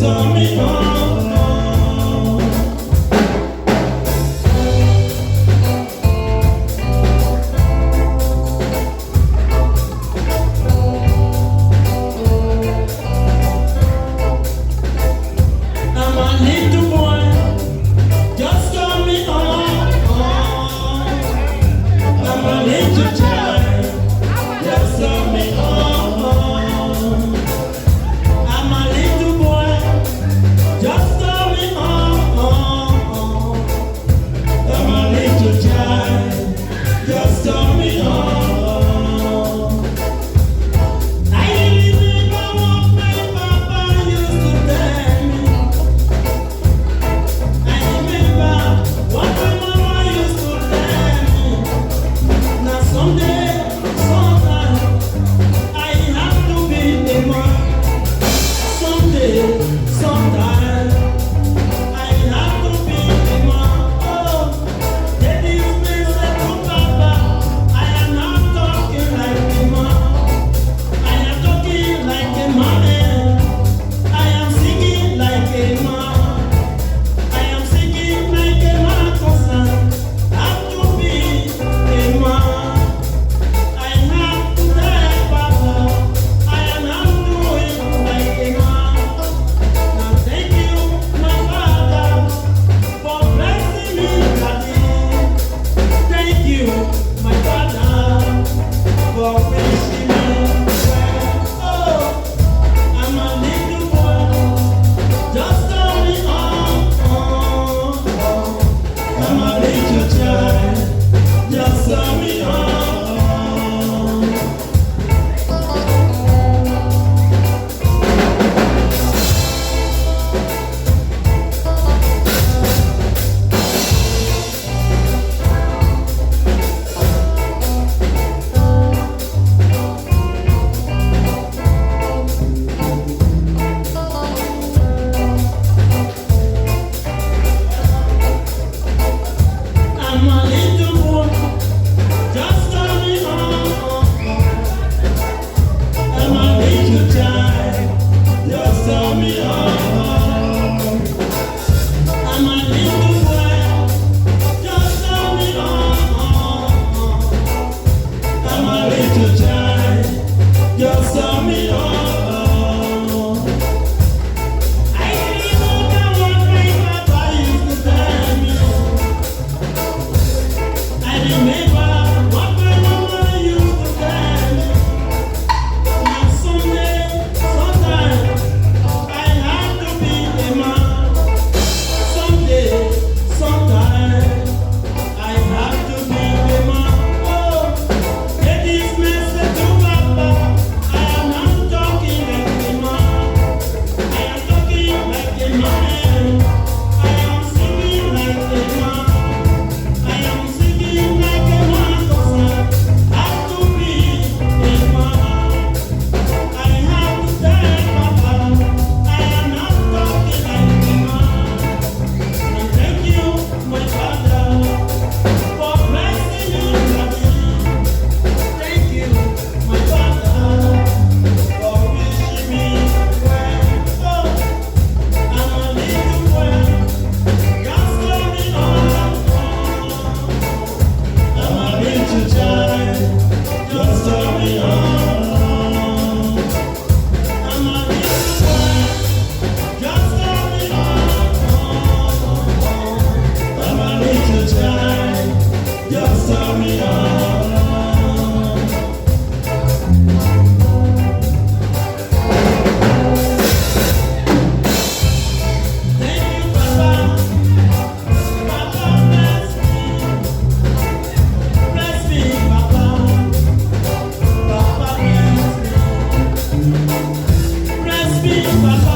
turn me on. I'm a little boy, just turn me on. I'm a little child, just turn me on. I'm a little boy, just turn me on. I'm a little child, just turn me on. I remember what my papa used to tell me. I remember what my mama used to tell me. Now someday, sometime, I have to be a man. Someday, sometime, I have to be a man. Oh, that is me say to Papa, I am not talking like a man. I am talking like a man. I am singing like a man. I am singing like a man, 'cause I have to be a man. I have to tell Papa, I am not doing like a man. Now thank you, my Father, for blessing me, Daddy. Thank you, my Father, for wishing me well. Oh, I'm a little boy, just turn me on. I'm a little child, just turn me on. I'm a little boy, just turn me on. I'm a little child, just turn me on. I'm a little boy, just turn me on. I'm a little child, just turn me on. I remember what my papa used to tell me. I remember what my mama used to tell me. Now someday, sometime, I have to be a man. Someday, sometime, I have to be a man. Oh, get this message to Papa. I am not talking like a man. I am talking like a man. I am singing like a man. I am singing like a man, 'cause I have to be a man. I have to tell Papa, I am not talking like a man. And thank you, my Father, for blessing me, Daddy. Thank you, my Father, for wishing me well. Oh, I'm a little boy, just turn me on. I'm a little child, just turn me on. I'm a little boy, just turn me on. I'm a little child, just turn me on. Thank you, Papa. Papa, bless me, Papa. Papa, bless me, Papa.